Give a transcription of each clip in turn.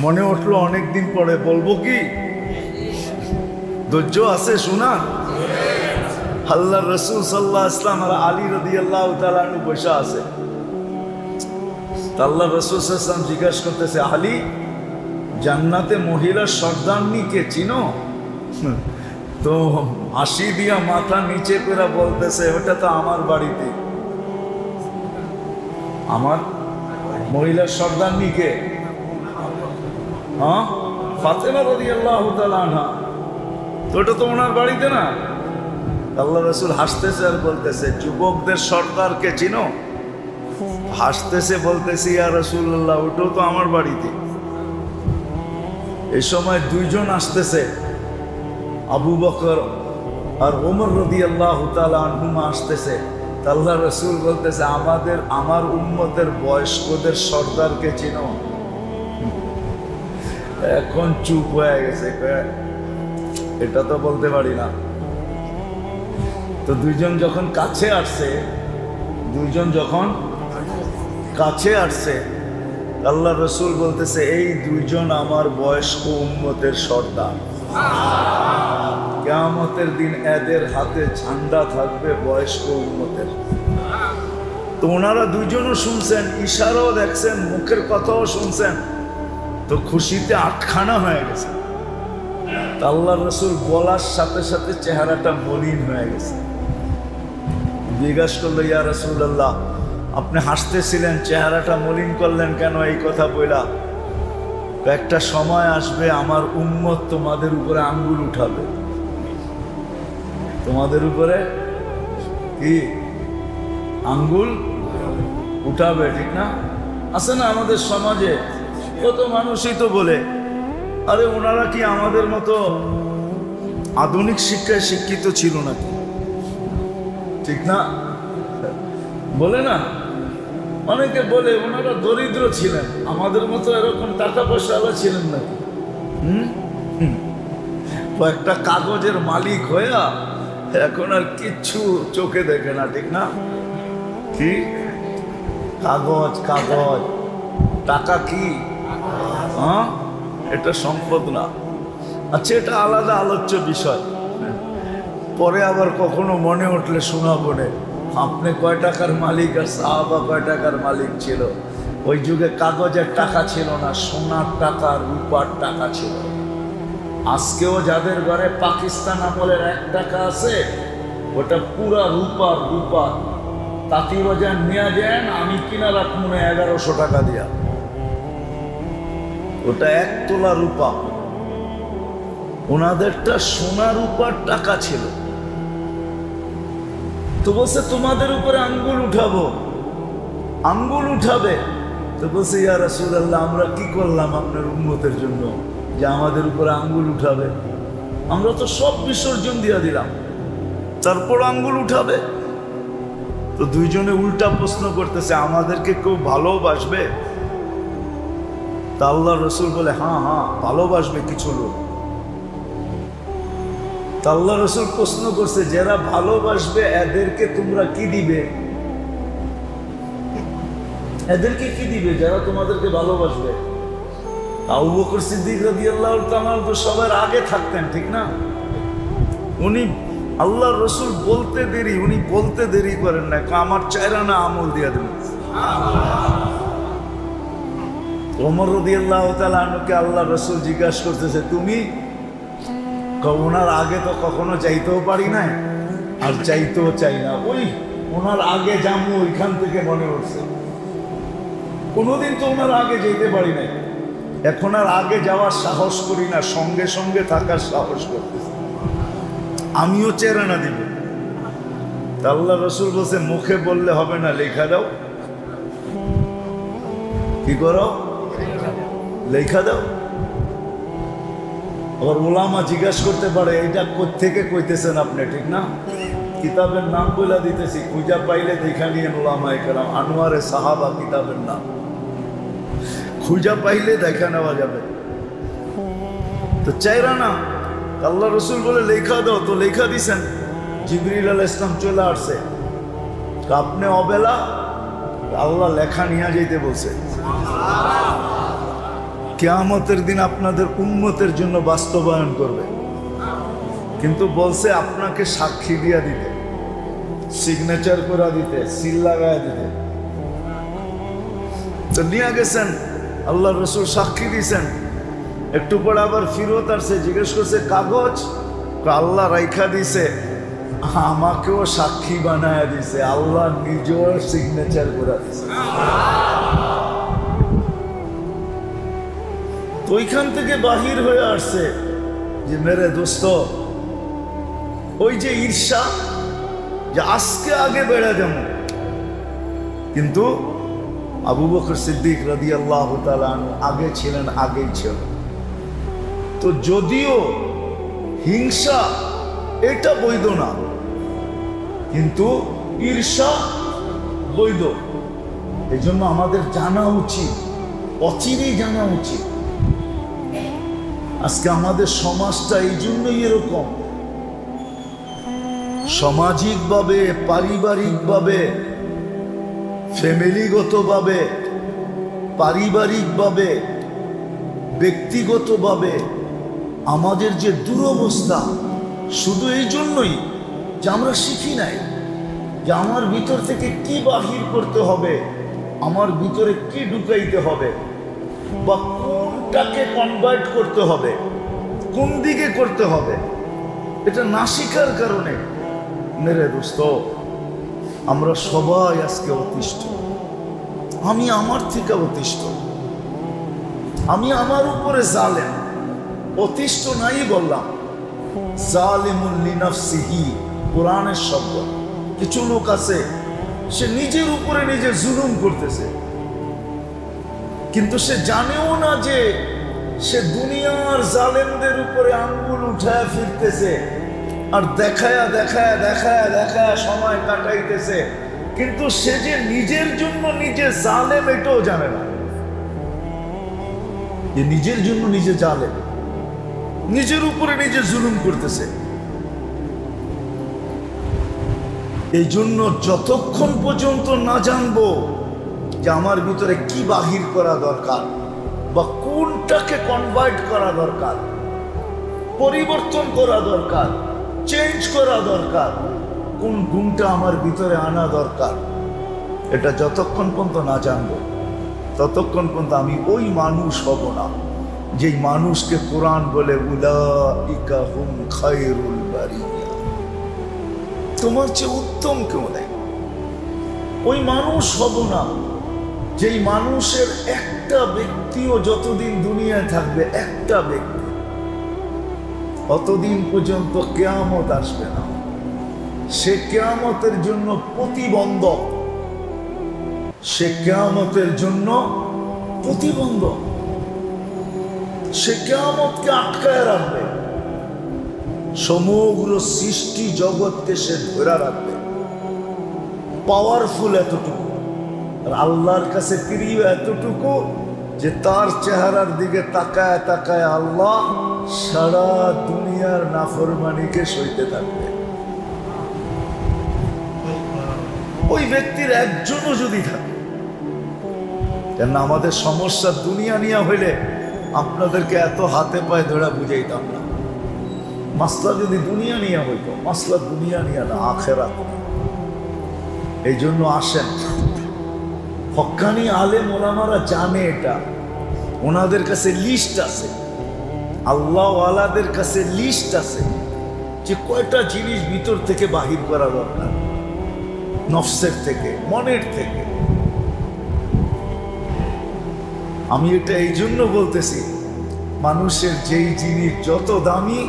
মনে উঠলো অনেকদিন পরে, বলবো কি? ধৈর্য আছে শোনা? আল্লাহর রাসূল সাল্লাল্লাহু আলাইহি ওয়াসাল্লাম আর আলী রাদিয়াল্লাহু তাআলা আনহু বসে আছে। আল্লাহর রাসূল সাল্লাল্লাহু আলাইহি ওয়াসাল্লাম জিজ্ঞাসা করতেছে, আলী, জান্নাতে মহিলার সর্দারনিকে চিনো? তো হাসি দিয়া মাথা নিচে করে বলতেছে, ওটা তো আমার বাড়িতে। আমার মহিলার সর্দারনিকে? হ্যাঁ, ফাতেমা রাদিয়াল্লাহু তাআলা আনহা। তো ওটা তো ওনার বাড়িতে না? আল্লাহ রাসূল হাসতেছে আর বলতেছে, যুবকদের সর্দারকে চিনো? হাসতেছে, বলতেছে, ইয়া রাসূলুল্লাহ, ওটাও তো আমার বাড়িতে। এই সময় দুইজন আসতেছে, আবু বকর আর ওমর রাদিয়াল্লাহু তাআলা আনহুমা আসতেছে। আল্লাহ রাসূল বলতেছে, আমার উম্মতের বয়স্কদের সর্দারকে চিনো? এখন চুপ হয়ে গেছে, এটা তো বলতে পারি না। তো দুইজন যখন কাছে আসছে, আল্লাহ রাসূল বলতেছে, এই দুইজন আমার বয়স্ক উম্মতের সর্দার। কিয়ামতের দিন এদের হাতে ঝান্ডা থাকবে বয়স্ক উম্মতের। তো ওনারা দুইজনও শুনছেন, ইশারাও দেখছেন, মুখের কথাও শুনছেন। তো খুশিতে আটখানা হয়ে গেছে। আল্লাহ রাসূল বলার সাথে সাথে চেহারাটা মলিন হয়ে গেছে। জিজ্ঞাসা করলো, ইয়া রাসূলুল্লাহ, আপনি হাসতেছিলেন, চেহারাটা মলিন করলেন কেন? এই কথা বইলা, একটা সময় আসবে আমার উম্মত তোমাদের উপরে আঙ্গুল উঠাবে। তোমাদের উপরে কি আঙ্গুল উঠাবে, ঠিক না? আছে না আমাদের সমাজে কত মানুষই তো বলে, আরে ওনারা কি আমাদের মতো আধুনিক শিক্ষায় শিক্ষিত ছিল নাকি? ঠিক না? বলে না, অনেকে বলে ওনারা দরিদ্র ছিলেন, আমাদের মতো এরকম টাকা পয়সাওয়ালা ছিলেন নাকি? একটা কাগজের মালিক হইয়া এখন আর কিচ্ছু চোখে দেখে না, ঠিক না? কি কাগজ, টাকা কি? হ্যাঁ, এটা সম্পদ না। আচ্ছা, এটা আলাদা আলোচ্য বিষয়, পরে আবার কখনো মনে উঠলে শোনাবো না। আপনি কয় টাকার মালিক আর সাহাবা কয় টাকার মালিক ছিল? ওই যুগে কাগজের টাকা ছিল না, সোনার টাকা, রূপার টাকা ছিল। আজকেও যাদের ঘরে পাকিস্তান আমলের 1 টাকা আছে, ওটা পুরা রূপা। তাঁতি বাজার নিয়ে যান, আমি কিনা রাখবো না 1100 টাকা দিয়া। ওটা 1 তোলা রূপা। ওনাদেরটা সোনা রূপার টাকা ছিল। তো বলছে, তোমাদের উপরে আঙ্গুল উঠাবো। আঙ্গুল উঠাবে? তো বলছে, ইয়া রাসূলুল্লাহ, আমরা কি করলাম আপনার উম্মতের জন্য যে আমাদের উপরে আঙ্গুল উঠাবে? আমরা তো সব বিসর্জন দিয়ে দিলাম, তারপর আঙ্গুল উঠাবে? তো দুইজনে উল্টা প্রশ্ন করতেছে, আমাদেরকে কেউ ভালোবাসবে? তা আল্লাহ রাসূল বলে, হ্যাঁ, ভালোবাসবে কিছু লোক। তা আল্লাহ রাসূল প্রশ্ন করছে, যারা ভালোবাসবে এদেরকে তোমরা কি দিবে? এদেরকে কি দিবে যারা তোমাদেরকে ভালোবাসবে? আবু বকর সিদ্দিক রাদিয়াল্লাহু তাআলা তো সবার আগে থাকতেন, ঠিক না? উনি আল্লাহর রাসূল উনি বলতে দেরি করেন না, আমার চেহারা না আমল দিয়ে দেন। ওমর রাদিয়াল্লাহু তাআলা আনহুকে আল্লাহর রাসূল জিজ্ঞাসা করতেছে, তুমি? ওনার আগে তো কখনো চাইতেও পারি নাই, আর চাইতেও চাই না। ওই ওনার আগে যাবো, ওইখান থেকে মনে উঠছে। কোনোদিন তো ওনার আগে যেতে পারি নাই, এখন আর আগে যাওয়ার সাহস করি না, সঙ্গে সঙ্গে থাকার সাহস করতেছি। আমিও চেরানা দিব। আল্লাহ রাসূল বলছে, মুখে বললে হবে না, লেখা দাও। কি করো? লেখা দাও। আবার ওলামা জিজ্ঞাসা করতে পারে, এইটা কোত্থেকে কইতেছেন আপনি, ঠিক না? কিতাবের নাম বলে দিতেছি, খুঁজা পাইলে দেখা নিয়ে ওলামায়ে কেরাম, আনোয়ারে সাহাবা কিতাবের নাম খুঁজা পাইলে দেখা নেওয়া যাবে। তো চাইরা না, আল্লাহ রাসূল বলে লেখা দাও। তো লেখা দিছেন। জিবরিল আলাইহিস সালাম চলে আসছে, আপনি অবেলা আল্লাহ লেখা নিয়ে যেতে বলছে। কিয়ামতের দিন আপনাদের উম্মতের জন্য বাস্তবায়ন করবে, কিন্তু বলছে আপনাকে সাক্ষী দিয়া দিতে, সিগনেচার করে দিতে, সিল লাগায় দিতে। তো নিয়ে গেছেন, আল্লাহ রসুল সাক্ষী দিয়েছেন। একটু পরে আবার ফিরত আসছে, জিজ্ঞেস করছে কাগজ? আল্লাহ রাইখা দিছে, আমাকেও সাক্ষী বানায় দিছে, আল্লাহ নিজের সিগনেচার করে দিছে। তো ওইখান থেকে বাহির হয়ে আসছে যে মেরে দোস্ত, ওই যে ঈর্ষা, যে আজকে আগে বেড়ে যাবো, কিন্তু আবু বকর সিদ্দিক রাদিয়াল্লাহু তাআলা আনহু আগে ছিলেন, আগেই ছিল। তো যদিও হিংসা এটা বৈধ না, কিন্তু ঈর্ষা বৈধ। এই জন্য আমাদের জানা উচিত, অচিরেই জানা উচিত। আজকে আমাদের সমাজটা এই জন্যই এরকম, সামাজিকভাবে, পারিবারিকভাবে, ফ্যামিলিগতভাবে, পারিবারিকভাবে, ব্যক্তিগতভাবে আমাদের যে দুরবস্থা, শুধু এই জন্যই যে আমরা শিখি নাই যে আমার ভিতর থেকে কি বাহির করতে হবে, আমার ভিতরে কি ঢুকাইতে হবে, বা কোনটাকে কনভার্ট করতে হবে, কোন দিকে করতে হবে, এটা না শিখার কারণে মেরে দোস্ত আমরা সবাই আজকে অতিষ্ঠ। আমি আমার থেকে অতিষ্ঠ, আমি আমার উপরে জালেম। অতিষ্ঠ নাই বললাম, জালিমুন লিনাফসিহি কোরআনের শব্দ। কিছু লোক আছে সে নিজের উপরে নিজে জুলুম করতেছে, কিন্তু সে জানেও না যে সে দুনিয়ার জালেমদের উপরে আঙ্গুল উঠায় ফিরতেছে, আর দেখায়া দেখায়া দেখায়া দেখায়া সময় কাটাইতেছে, কিন্তু সে যে নিজের জন্য নিজে জালেম এটাও জানে না, যে নিজের জন্য নিজে জালেম, নিজের উপরে নিজে জুলুম করতেছে। এই জন্য যতক্ষণ পর্যন্ত না জানবো যে আমার ভিতরে কি বাহির করা দরকার, বা কোনটাকে কনভার্ট করা দরকার, পরিবর্তন করা দরকার, চেঞ্জ করা দরকার, কোন গুণটা আমার ভিতরে আনা দরকার, এটা যতক্ষণ পর্যন্ত না জানবো ততক্ষণ পর্যন্ত আমি ওই মানুষ হব না যেই মানুষকে কোরআন বলে উলাইকা হুম খায়রুল বারিয়া, তোমার চেয়ে উত্তম কেউ নেই। ওই মানুষ হব না যেই মানুষের একটা ব্যক্তিও যতদিন দুনিয়ায় থাকবে, একটা ব্যক্তি, অতদিন পর্যন্ত কিয়ামত আসবে না। সে কিয়ামতের জন্য প্রতিবন্ধক, সে কিয়ামতের জন্য প্রতিবন্ধক, সে কিয়ামতকে আটকায় রাখবে, সমগ্র সৃষ্টি জগৎকে সে ধরে রাখবে। পাওয়ারফুল এতটুকু, আর আল্লাহর কাছে প্রিয় এতটুকু যে তার চেহারার দিকে তাকায় তাকায় আল্লাহ সারা দুনিয়ার নাফরমানিকে সইতে থাকবে। ওই ব্যক্তির একজনও যদি থাকে, কেন আমাদের সমস্যা দুনিয়া নিয়ে হইলে আপনাদেরকে এত হাতে পায়ে ধরে বুঝাইতাম না। মাসলা যদি দুনিয়া নিয়ে হইতো, মাসলা দুনিয়া নিয়ে না, আখেরাত। এই জন্য আসেন, হক্কানি আলেম ওলামারা জানে এটা, ওনাদের কাছে লিস্ট আছে, আল্লাহওয়ালাদের কাছে লিস্ট আছে যে কয়টা জিনিস ভিতর থেকে বাহির করা দরকার, নফসের থেকে, মনের থেকে। আমি এটা এই জন্য বলতেছি, মানুষের যেই জিনিস যত দামি,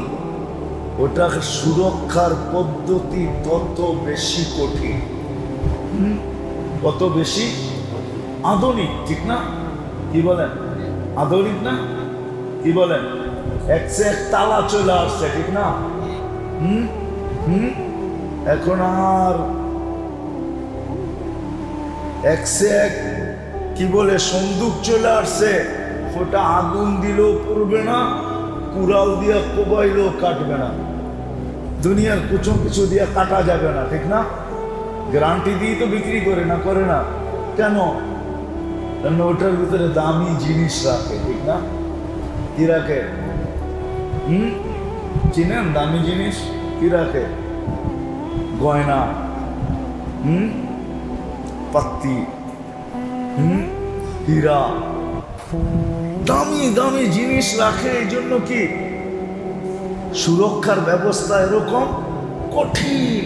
ওটার সুরক্ষার পদ্ধতি তত বেশি কঠিন, কত বেশি আধুনিক, ঠিক না? কি বলেন? আধুনিক না? কি বলেন? একসে এক তালা চলে আসছে, ঠিক না? এখন আর একসে এক কি বলে সন্দুক চলে আসছে, ওটা আগুন দিলেও পড়বে না, কুড়াল দিয়া কোবাইলেও কাটবে না, দুনিয়ার কুচম কিছু দিয়া কাটা যাবে না, ঠিক না? গ্যারান্টি দিয়ে তো বিক্রি করে না, করে না কেন? কারণ ওটার ভিতরে দামি জিনিস রাখে, ঠিক না? কি রাখে? চিনেন দামি জিনিস কি রাখে? গয়না, পাত্তি, হীরা, দামি দামি জিনিস রাখে। এই জন্য কি সুরক্ষার ব্যবস্থা এরকম কঠিন।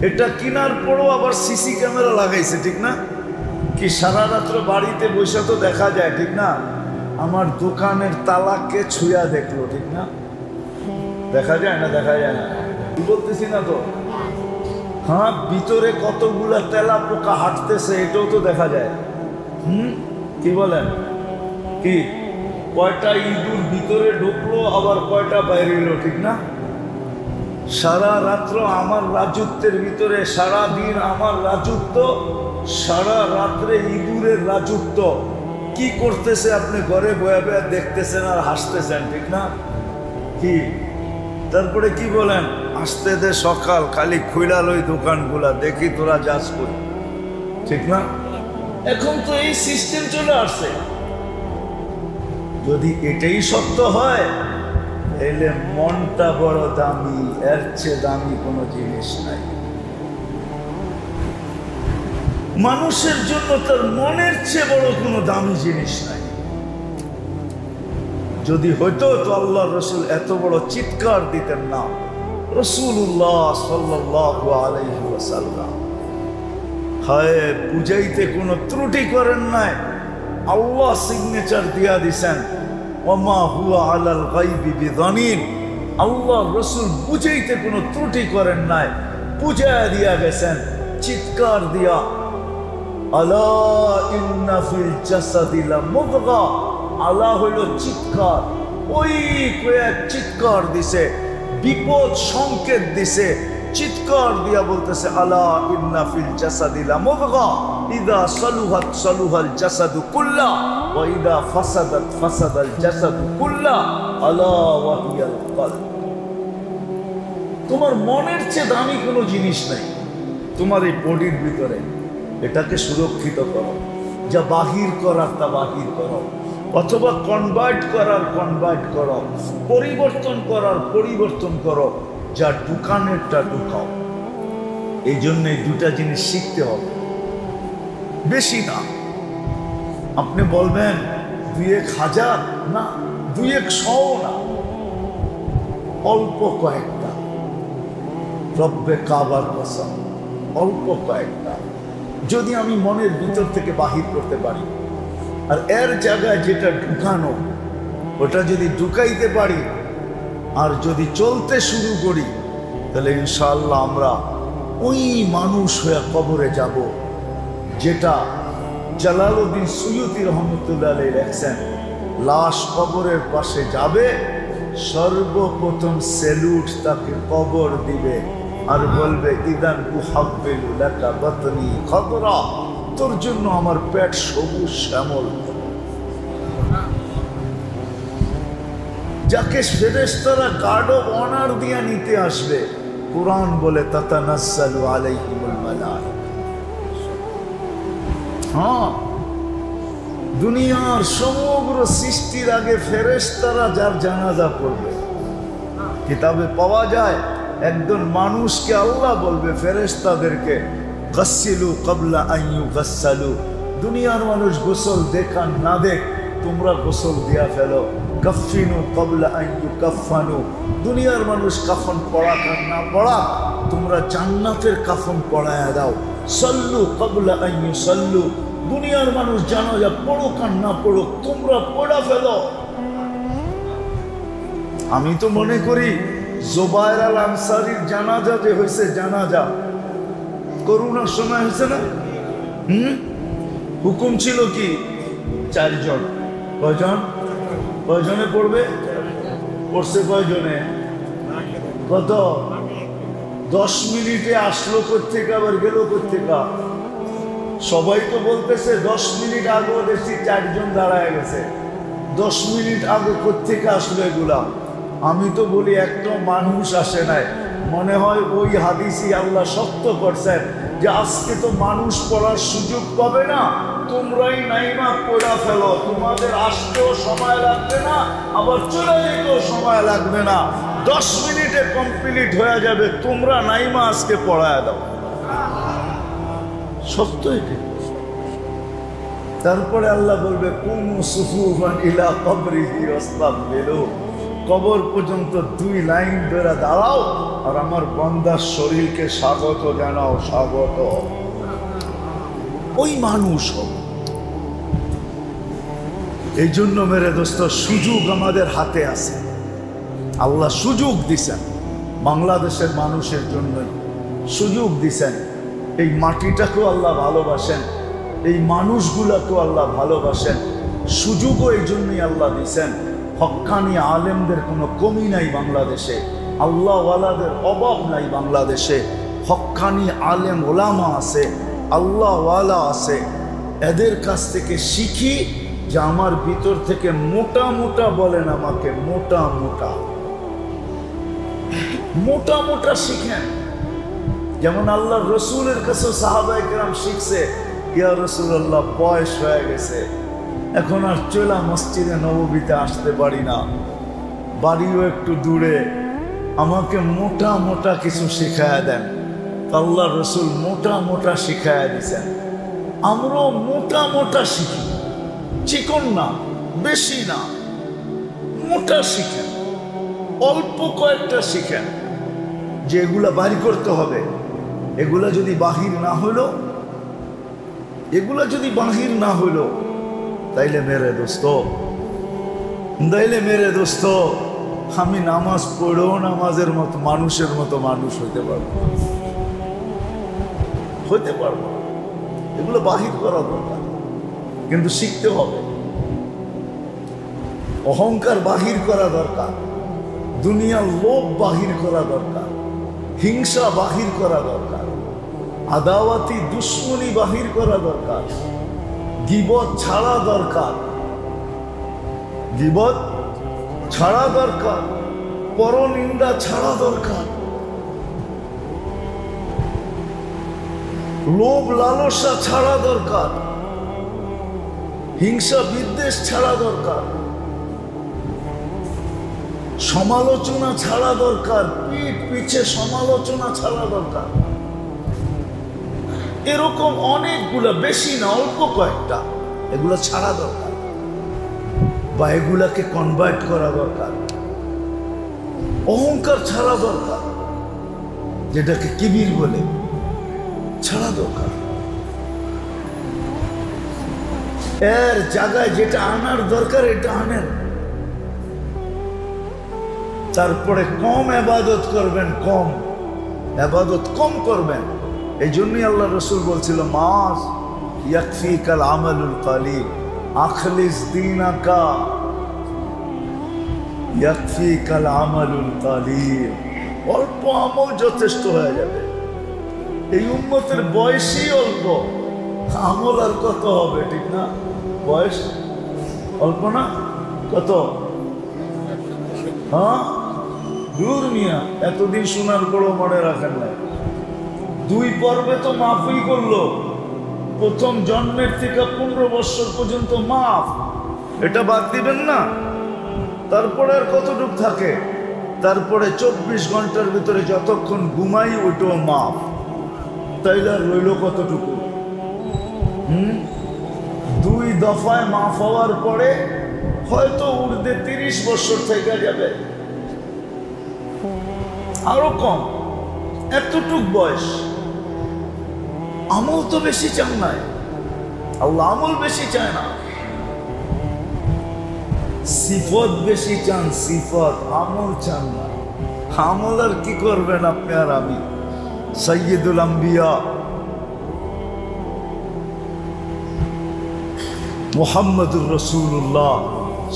এটা কেনার পরও আবার সিসি ক্যামেরা লাগাইছে, ঠিক না? কি সারা রাত্র বাড়িতে বসে তো দেখা যায়, ঠিক না? আমার দোকানের তালাকে ছুঁয়া দেখলো, ঠিক না? দেখা যায় না? দেখা যায় না, কি বলতেছি না তো? হ্যাঁ, ভিতরে কতগুলা তেলা পোকা হাঁটতেছে এটাও তো দেখা যায়। কি বলেন? কি কয়টা ইঁদুর ভিতরে ঢুকলো আবার কয়টা বাইরে এলো, ঠিক না? সারা রাত্র আমার রাজত্বের ভিতরে, সারা দিন আমার রাজত্ব, সারা রাত্রে ইঁদুরের রাজত্ব। কি করতেছে আপনি ঘরে বয়ে বয়ে দেখতেছেন আর হাসতেছেন, ঠিক না? কি তারপরে কি বলেন? আসতে দে সকাল, খালি খুইলা লই দোকানগুলা, দেখি তোরা যাস করি, ঠিক না? এখন তো এই সিস্টেম চলে আসছে। যদি এটাই সত্য হয় তাহলে মনটা বড় দামি, এর চেয়ে দামি কোনো জিনিস নাই। মানুষের জন্য তার মনের চেয়ে বড় কোনো দামি জিনিস নাই। যদি হইতো তো আল্লাহ রসুল এত বড় চিৎকার দিতেন না। রাসূলুল্লাহ সাল্লাল্লাহু আলাইহি ওয়াসাল্লাম হায় বুঝাইতে কোনো ত্রুটি করেন নাই। আল্লাহ সিগনেচার দিয়া দিছেন, ওমা হুয়া আলাল গায়বি বিযানিন। আল্লাহ রসুল বুঝাইতে কোনো ত্রুটি করেন নাই, বুঝাইয়া দিয়া গেছেন চিৎকার দিয়া, আলা ইন্না ফিল জাসাদি লামুদগা। আলা হইল চিৎকার, ওই কয়েক চিৎকার দিছে, বিপদ সংকেত দিছে, চিৎকার দিয়া বলতেছে আলা ইন্না ফিল জাসাদি লামুদগা ইদা সালুহাত সালুহাল জাসাদু কুল্লা ওয়া ইদা ফাসাদাত ফাসাদাল জাসাদু কুল্লা আলা ওয়া হিয়াল কলব। তোমার মনের চেয়ে দামি কোনো জিনিস নাই তোমার এই বডির ভিতরে। এটাকে সুরক্ষিত করো, যা বাহির করার তা বাহির করো, অথবা কনভার্ট করার কনভার্ট করো, পরিবর্তন করার পরিবর্তন করো, যা ঢুকানেরটা ঢুকাও। এই জন্য এই দুটা জিনিস শিখতে হবে, বেশি না। আপনি বলবেন 2-1000 না, 2-100 না, অল্প কয়েকটা। রব্বে কাবার কসম, অল্প কয়েকটা যদি আমি মনের ভিতর থেকে বাহির করতে পারি, আর এর জায়গায় যেটা ঢুকানো ওটা যদি ঢুকাইতে পারি, আর যদি চলতে শুরু করি, তাহলে ইনশাআল্লাহ আমরা ওই মানুষ হয়ে কবরে যাব যেটা জালালউদ্দিন সুয়ুতি রহমতুল্লাহ আলাইহি লেখছেন। লাশ কবরের পাশে যাবে, সর্বপ্রথম স্যালুট তাকে কবর দিবে আর বলবে ইদান উহাব্বিলু লাকা বাতনি খাদরা, তোর জন্য আমার পেট সবুজ শ্যামল। যাকে ফেরেশতারা গার্ড অফ অনার দিয়া নিতে আসবে, কুরআন বলে তাতানাজ্জালু আলাইহিমুল মালায়েকা। হ্যাঁ, দুনিয়ার সমগ্র সৃষ্টির আগে ফেরেশতারা যার জানাজা পড়বে। কিতাবে পাওয়া যায় একজন মানুষকে আল্লাহ বলবে ফেরেশতাদেরকে, গাসসিলু ক্বাবলা আন ইউগাসসালু। দুনিয়ার মানুষ গোসল দেখান না দেখ, তোমরা গোসল দিয়া ফেলো। কাফিনু ক্বাবলা আন ইউকাফানু। দুনিয়ার মানুষ কাফন পড়াক আর না পড়াক, তোমরা জান্নাতের কাফন পড়ায়া দাও। সাল্লু ক্বাবলা আন ইউসাল্লু। দুনিয়ার মানুষ জানাজা পড়ুক আর না পড়ুক, তোমরা পড়া ফেলো। আমি তো মনে করি জুবায়ের আল আনসারীর জানাজা যে হয়েছে, জানাজা করোনার সময় হয়েছে না? হুকুম ছিল কি 4 জন। কয়জন? কয়জনে পড়বে? পড়ছে কয়জনে? কত? 10 মিনিটে আসলো কোত্থেকে আবার গেল কোত্থেকে? সবাই তো বলতেছে 10 মিনিট আগেও দেখছি 4 জন দাঁড়ায় গেছে। 10 মিনিট আগে কোত্থেকে আসলো এগুলা? আমি তো বলি একটা মানুষ আসে নাই। মনে হয় ওই হাদিসই আল্লাহ সত্য করছেন যে আজকে তো মানুষ পড়ার সুযোগ পাবে না, তোমরাই নাইমা পড়া ফেলো, তোমাদের আসতেও সময় লাগবে না, আবার চলে যেতেও সময় লাগবে না, 10 মিনিটে কমপ্লিট হয়ে যাবে। তোমরা নাইমা আজকে পড়ায় দাও। সত্য এটা। তারপরে আল্লাহ বলবে কুমু সুফুফান ইলা কবরিহি ওয়াস্তাগফিরু, কবর পর্যন্ত 2 লাইন ধরে দাঁড়াও আর আমার বান্দার শরীরকে স্বাগত জানাও, স্বাগত। ওই মানুষ হোক। এই জন্য মেরে দোস্ত, সুযোগ আমাদের হাতে আছে। আল্লাহ সুযোগ দিছেন বাংলাদেশের মানুষের জন্যই, সুযোগ দিছেন। এই মাটিটাকেও আল্লাহ ভালোবাসেন, এই মানুষগুলাকেও আল্লাহ ভালোবাসেন। সুযোগও এই জন্যই আল্লাহ দিছেন। হক্কানি আলেমদের কোনো কমি নাই বাংলাদেশে, আল্লাহওয়ালাদের অভাব নাই বাংলাদেশে। হক্কানি আলেম ওলামা আছে, আল্লাহওয়ালা আছে। এদের কাছ থেকে শিখি যে আমার ভিতর থেকে মোটা মোটা বলেন, আমাকে মোটা মোটা মোটা মোটা শিখেন। যেমন আল্লাহ রসুলের কাছে সাহাবায়ে কেরাম শিখছে, ইয়া রাসূলুল্লাহ বয়স হয়ে গেছে, এখন আর চলা মসজিদে নববীতে আসতে পারি না, বাড়িও একটু দূরে, আমাকে মোটা মোটা কিছু শিখায়া দেন। আল্লাহ রসুল মোটা মোটা শিখায়া দিছেন। আমরাও মোটা মোটা শিখি, চিকন না, বেশি না, মোটা শিখেন। অল্প কয়েকটা শিখেন যে এগুলা বাড়ি করতে হবে। এগুলা যদি বাহির না হলো, এগুলা যদি বাহির না হলো, তাইলে মেরে দোস্ত, আমি নামাজ পড়েও নামাজের মতো মানুষের মতো মানুষ হইতে পারবো, এগুলো বাহির করা দরকার, কিন্তু শিখতে হবে। অহংকার বাহির করা দরকার, দুনিয়ার লোভ বাহির করা দরকার, হিংসা বাহির করা দরকার, আদাওয়াতি দুশ্মনী বাহির করা দরকার, গীবত ছাড়া দরকার, গীবত ছাড়া দরকার, পরনিন্দা ছাড়া দরকার, লোভ লালসা ছাড়া দরকার, হিংসা বিদ্বেষ ছাড়া দরকার, সমালোচনা ছাড়া দরকার, পিঠ পিছে সমালোচনা ছাড়া দরকার। এরকম অনেকগুলা, বেশি না, অল্প কয়েকটা, এগুলো ছাড়া দরকার, বা এগুলাকে কনভার্ট করা দরকার। অহংকার ছাড়া দরকার, যেটাকে কিবির বলে, ছাড়া দরকার। এর জায়গায় যেটা আনার দরকার এটা আনেন। তারপরে কম ইবাদত করবেন, কম ইবাদত কম করবেন। এই জন্যই আল্লাহ রসুল বলছিল, মাস ইয়াকফিকাল আমালুল কালিল আখলিস দীনাকা, ইয়াকফিকাল আমালুল কালিল, অল্প আমল যথেষ্ট হয়ে যাবে। এই উম্মতের বয়সই অল্প, আমল আর কত হবে, ঠিক না? বয়স অল্প না, কত? হ্যাঁ, দূর মিয়া, এতদিন শোনার পরও মনে রাখেন না। 2 পর্বে তো মাফই করলো, প্রথম জন্মের থেকে 15 বছর পর্যন্ত মাফ, এটা বাদ দিবেন না। তারপরে আর কতটুক থাকে? তারপরে 24 ঘন্টার ভিতরে যতক্ষণ ঘুমাই ওইটাও মাফ, তাইলে আর রইল কতটুকু? 2 দফায় মাফ হওয়ার পরে হয়তো উর্ধে 30 বছর থেকে যাবে, আরো কম, এতটুক বয়স। আমল তো বেশি চান নাই, আল্লাহ আমল বেশি চায় না, সিফত বেশি চান, সিফত, আমল চান না। আমল আর কি করবেন আপনি আর আমি? সাইয়্যিদুল আম্বিয়া মুহাম্মদুর রাসূলুল্লাহ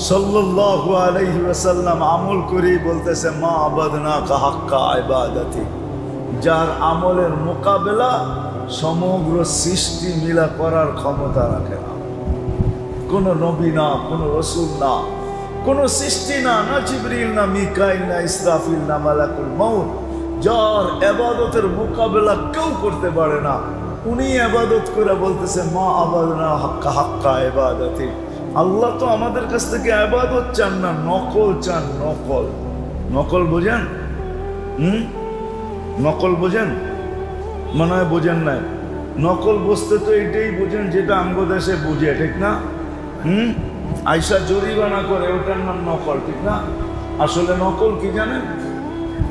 সাল্লাল্লাহু আলাইহি ওয়াসাল্লাম আমল করেই বলতেছে, মা আবাদনাকা হাক্কা ইবাদাতি, যার আমলের মোকাবেলা সমগ্র সৃষ্টি মিলা করার ক্ষমতা রাখে না। কোন নবী না, কোন রসুল না, কোন সৃষ্টি না, না জিবরিল না, মিকাইল না, ইসরাফিল না, মালাকুল মউত, যার ইবাদতের মোকাবেলা কেউ করতে পারে না। উনি ইবাদত করে বলতেছে মা আবাদনা হাক্কা হাক্কা ইবাদতি। আল্লাহ তো আমাদের কাছ থেকে ইবাদত চান না, নকল চান। নকল, নকল বোঝেন? নকল বোঝেন? মনে হয় বোঝেন নাই। নকল বসতে তো এটাই বোঝেন যেটা আমগো দেশে বুঝে, ঠিক না? আইসা জরিমানা করে, ওটার নাম নকল, ঠিক না? আসলে নকল কি জানেন?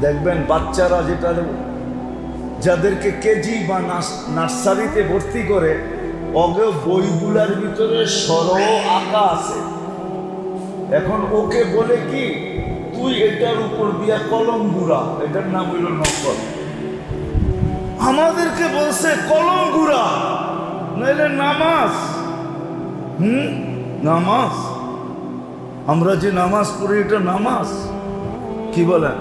দেখবেন বাচ্চারা যেটা, যাদেরকে কেজি বা নার্সারিতে ভর্তি করে, ওকে বইগুলার ভিতরে সরল আঁকা আছে। এখন ওকে বলে কি, তুই এটার উপর দিয়া কলম গুড়া, এটার নাম হইল নকল। আমাদেরকে বলছে কলম গুড়া, নাইলে নামাজ। নামাজ, আমরা যে নামাজ পড়ি এটা নামাজ? কি বলেন?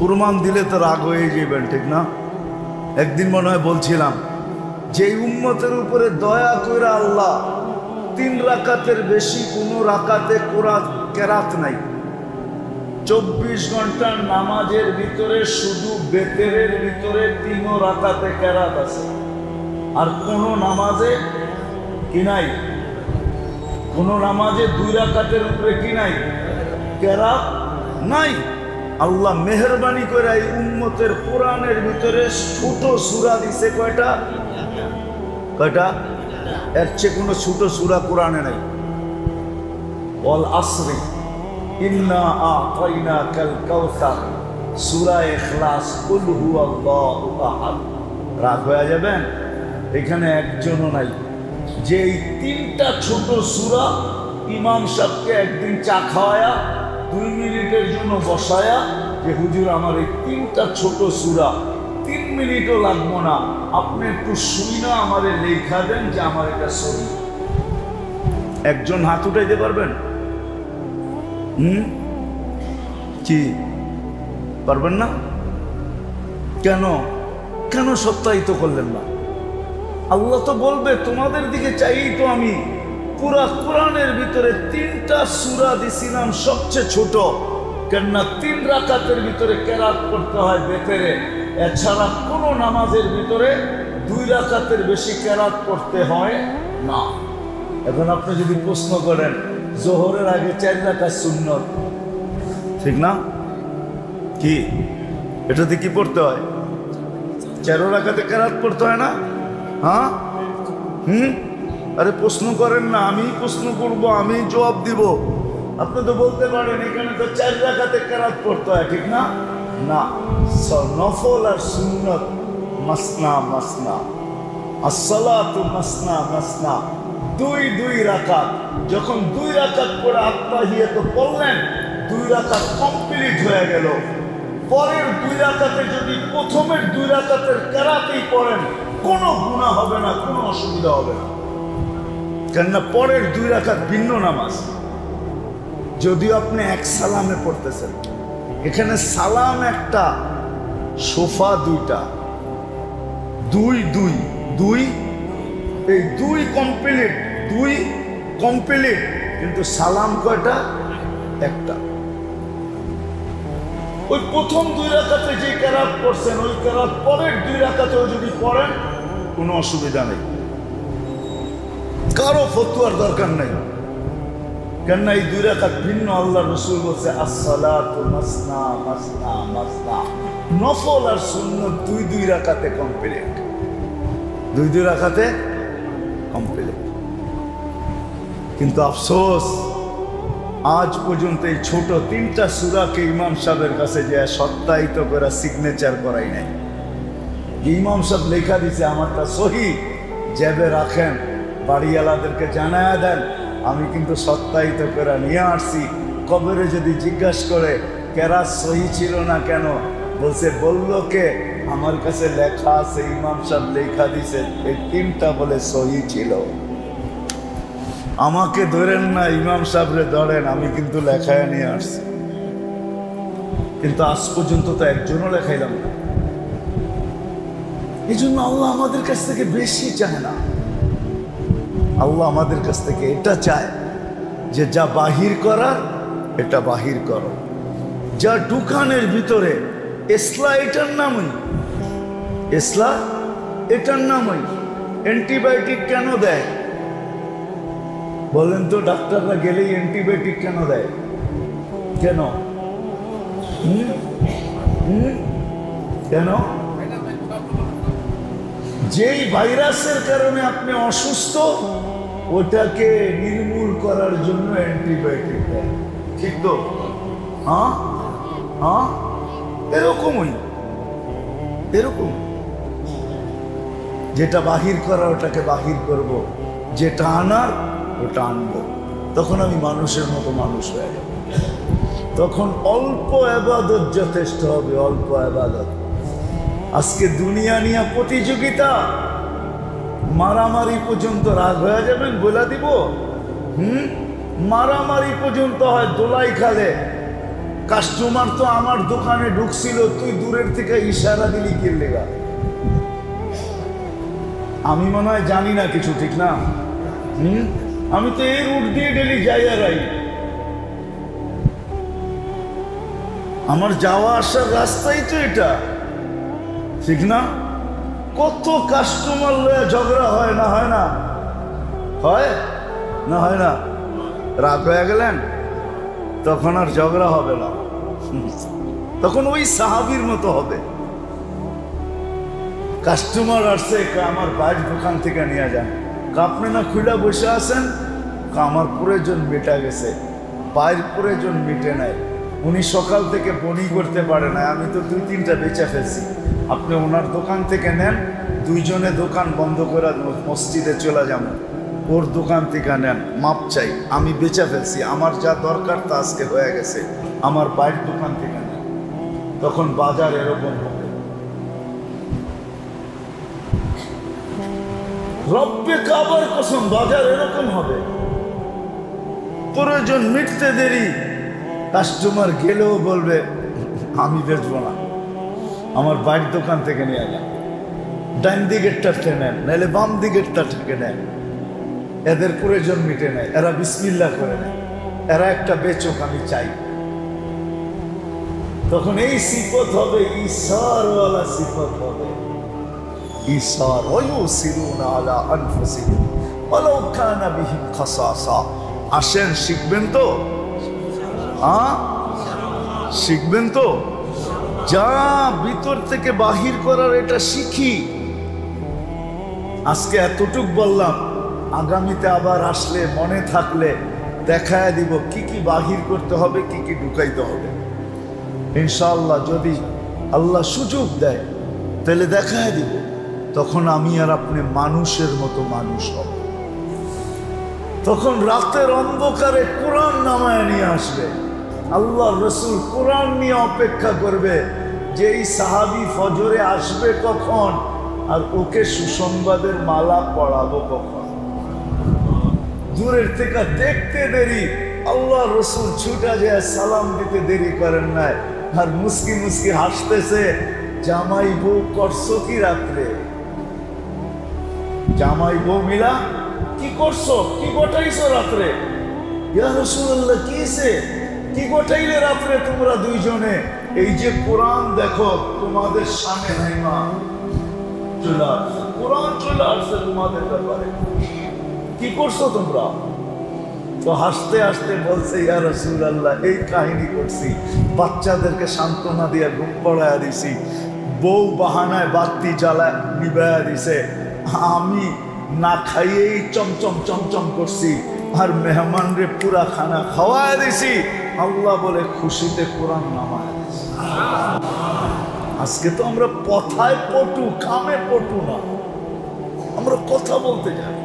প্রমাণ দিলে তো রাগ হয়ে যাবেন, ঠিক না? একদিন মনে হয় বলছিলাম, যে উম্মতের উপরে দয়া করে আল্লাহ 3 রাকাতের বেশি কোনো রাকাতে কেরাত নাই। 24 ঘন্টার নামাজের ভিতরে শুধু বেতেরের ভিতরে 3 রাকাতে কেরাত আছে, আর কোন নামাজে কি নাই? কোন নামাজে 2 রাকাতের উপরে কি নাই? কেরাত নাই। আল্লাহ মেহরবানি করে এই উম্মতের কোরআনের ভিতরে ছোট সূরা দিছে কয়টা? কয়টা? এর চেয়ে কোনো ছোট সূরা কোরআনে নাই। ওয়াল আসরি ইন্না আ'তাইনাকাল কাউসার, সূরা ইখলাস, কুল হুয়াল্লাহু আহাদ। রাগ হয়ে যাবেন? এখানে একজনও নাই যে এই 3টা ছোট সূরা ইমাম সাহেবকে একদিন চা খাওয়ায়া 2 মিনিটের জন্য বসায়া, যে হুজুর আমার এই 3টা ছোট সূরা 3 মিনিটও লাগবো না, আপনি একটু শুই না আমাদের লেখা দেন যে আমার এটা সহি। একজন হাত উঠাইতে পারবেন? কি পারবেন না? কেন? কেন সত্যায়িত করলেন না? আল্লাহ তো বলবে তোমাদের দিকে চাই তো আমি পুরা কোরআনের ভিতরে 3টা সূরা দিছিলাম সবচেয়ে ছোট, কেননা 3 রাকাতের ভিতরে কেরাত করতে হয় বেতেরে, এছাড়া কোনো নামাজের ভিতরে 2 রাকাতের বেশি কেরাত করতে হয় না। এখন আপনি যদি প্রশ্ন করেন জোহরের আগে 4 রাকাত সুন্নত, ঠিক না? কি এটাতে কি পড়তে হয়? 4 রাকাতে কেরাত করতে হয় না? হ্যাঁ, আরে প্রশ্ন করেন না, আমি প্রশ্ন করব, আমি জবাব দিব। আপনি তো বলতে পারেন এখানে তো 4 রাকাতে কেরাত পড়তে হয়, ঠিক না? না, নফল আর সুন্নত মাসনা মাসনা, আসসালাতু মাসনা মাসনা, 2 রাকাত। যখন 2 রাকাত পড়ে আত্তাহিয়াত পড়লেন, 2 রাকাত কমপ্লিট হয়ে গেল। পরের 2 রাকাতে যদি প্রথমের 2 রাকাতের কেরাতেই পড়েন, কোনো গুনাহ হবে না, কোনো অসুবিধা হবে না, কেননা পরের 2 রাকাত ভিন্ন নামাজ। যদিও আপনি এক সালামে পড়তেছেন, এখানে সালাম একটা, সোফা 2টা, 2 এই 2 কমপ্লিট, কিন্তু সালাম কয়টা? একটা। ওই প্রথম 2 রাকাতে যে কেরাত পড়ছেন, ওই কেরাত পরের 2 রাকাতেও যদি পড়েন কোনো অসুবিধা নেই, কারো ফতোয়ার দরকার নেই, কেননা এই 2 রাকাত ভিন্ন। আল্লাহ রাসূল বলছে আসসালাতু মাসনা মাসনা মাসনা, নফল আর সুন্নত 2 রাকাতে কমপ্লিট, 2 রাকাতে কমপ্লিট। কিন্তু আফসোস, আজ পর্যন্ত এই ছোট 3টা সূরাকে ইমাম সাহেবের কাছে যে সত্যায়িত করে সিগনেচার করাই নাই। ইমাম সাহেব লেখা দিছে আমারটা সহি, জেবে রাখেন, বাড়িওয়ালাদেরকে জানায়া দেন, আমি কিন্তু সত্যায়িত করে নিয়ে আসছি। কবরে যদি জিজ্ঞাসা করে কেরাত সহি ছিল না কেন, বললো কে, আমার কাছে লেখা আছে, ইমাম সাহেব লেখা দিছে এই 3টা বলে সহি ছিল। আমাকে ধরেন না, ইমাম সাহেবরে ধরেন, আমি কিন্তু লেখায় নিয়ে আসছি। কিন্তু আজ পর্যন্ত তো একজনও লেখাইলাম না। এই জন্য আল্লাহ আমাদের কাছ থেকে বেশি চায় না। আল্লাহ আমাদের কাছ থেকে এটা চায় যে যা বাহির করার এটা বাহির করো, যা দোকানের ভিতরে এসলা, এটার নামই এসলা, এটার নামই অ্যান্টিবায়োটিক কেন দেয় বলেন তো? ডাক্তাররা গেলেই অ্যান্টিবায়োটিক কেন দেয়? কেন? কেন? যেই ভাইরাসের কারণে আপনি অসুস্থ ওটাকে নির্মূল করার জন্য অ্যান্টিবায়োটিক দেয়, ঠিক তো? হ্যাঁ হ্যাঁ, এরকমই এরকম। যেটা বাহির করা ওটাকে বাহির করব, যেটা আনার ওটা আনবো। তখন আমি মানুষের মতো মানুষ হয়ে যাব। তখন অল্প ইবাদত যথেষ্ট হবে, অল্প ইবাদত। আজকে দুনিয়া নিয়ে প্রতিযোগিতা, মারামারি পর্যন্ত রাগ হয়ে যাবেন বলে দিব। মারামারি পর্যন্ত হয় দোলাই খালে। কাস্টমার তো আমার দোকানে ঢুকছিল, তুই দূরের থেকে ইশারা দিলি কি লেগা? আমি মনে হয় জানি না কিছু, ঠিক না? আমি তো এই রুট দিয়ে ডেলি যাই আর আই। আমার যাওয়া আসার রাস্তাই তো এটা, ঠিক না? কত কাস্টমার লয়ে ঝগড়া হয় না? হয় না? হয় না? হয় না? রাগ হয়ে গেলেন, তখন আর ঝগড়া হবে না, তখন ওই সাহাবীর মতো হবে। কাস্টমার আসছে, আমার বাইরের দোকান থেকে নিয়ে যান। আপনি না খুলে বসে আছেন, আমার প্রয়োজন মেটা গেছে, বাইরের প্রয়োজন মিটে নাই। উনি সকাল থেকে বনি করতে পারে না, আমি তো 2-3টা বেচা ফেলছি। আপনি ওনার দোকান থেকে নেন, দুইজনে দোকান বন্ধ করে মসজিদে চলে যান, ওর দোকান থেকে নেন, মাপ চাই, আমি বেচা ফেলছি, আমার যা দরকার তা আজকে হয়ে গেছে, আমার বাইরের দোকান থেকে নেন। তখন বাজার এরকম হবে। রব্বে কাবার কসম, বাজার এরকম হবে। প্রয়োজন মিটতে দেরি, কাস্টমার গেলেও বলবে আমি বেচবো না, আমার বাড়ির দোকান থেকে নিয়ে যান। ডান দিকেরটা নেন, নাহলে বাম দিকেরটা থেকে নেন। এদের প্রয়োজন মিটে নেয়, এরা বিসমিল্লাহ করে নেয়, এরা একটা বেচক, আমি চাই। তখন এই সিফত হবে, ঈসারওয়ালা সিফত হবে। ঈসার ওয়ায়ুসিরুনা আলা আনফুসিহিম ওয়ালাউ কানা বিহিম খাসাসা। আসেন, শিখবেন তো? হ্যাঁ, শিখবেন তো? যা ভিতর থেকে বাহির করার এটা শিখি। আজকে এতটুক বললাম, আগামীতে আবার আসলে মনে থাকলে দেখায় দিব কি কি বাহির করতে হবে, কি কি ঢুকাইতে হবে। ইনশাআল্লাহ যদি আল্লাহ সুযোগ দেয় তাহলে দেখায় দিব। তখন আমি আর আপনি মানুষের মতো মানুষ হব। তখন রাতের অন্ধকারে কোরআন নামায় নিয়ে আসবে। আল্লাহ রসুল কোরআন নিয়ে অপেক্ষা করবে যে এই সাহাবী ফজরে আসবে কখন, আর ওকে সুসংবাদের মালা পড়াবো কখন। দূরের থেকে দেখতে দেরি, আল্লাহ রসুল ছুটা যায় সালাম দিতে দেরি করেন নাই, আর মুস্কি মুস্কি হাসতেছে, জামাই বউ করছো কি রাত্রে? জামাই বউ মিলা কি করছো, কি গোটাইছো রাত্রে? ইয়া রাসূলুল্লাহ, কি হইছে? কি গোটাইলে রাত্রে তোমরা দুইজনে? এই যে কোরআন দেখো তোমাদের সামনে নাই মা, চলে আসছে কোরআন, চলে আসছে তোমাদের ব্যাপারে, কি করছো তোমরা? তো হাসতে হাসতে বলছে, ইয়া রাসূলুল্লাহ, এই কাহিনী করছি, বাচ্চাদেরকে সান্ত্বনা দিয়ে ঘুম পড়ায়া দিছি, বউ বাহানায় বাতি জ্বালায় নিবায়া দিছে, আমি না খাইয়েই চমচম চমচম করছি, আর মেহমানরে পুরা খানা খাওয়ায় দিছি। আল্লাহ বলে খুশিতে কোরআন নামায় দিছি। আজকে তো আমরা কথায় পটু, কামে পটু না। আমরা কথা বলতে জানি,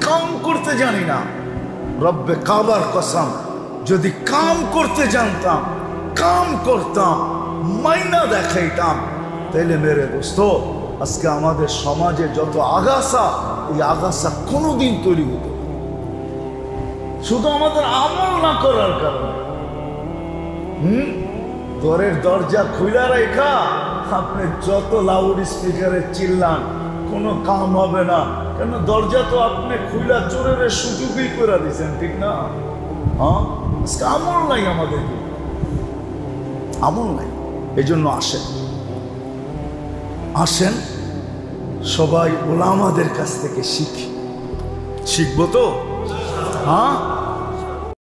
কাম করতে জানি না। রব্বে কাবার কসম, যদি কাম করতে জানতাম, কাম করতাম, মাইনা দেখাইতাম, তাইলে মেরে দোস্ত আজকে আমাদের সমাজে যত আগাছা, এই আগাছা কোনোদিন তৈরি হতো শুধু আমাদের আমল না করার কারণে। ঘরের দরজা খুলে রেখা আপনি যত লাউড স্পিকারে চিল্লান, কোনো কাম হবে না। কেন? দরজা তো আপনি খুলে চোরের সুযোগই করে দিচ্ছেন, ঠিক না? হ্যাঁ, আজকে আমল নাই আমাদের, আমল নাই। এই জন্য আসেন, আসেন সবাই ওলামাদের কাছ থেকে শিখবো তো? হ্যাঁ,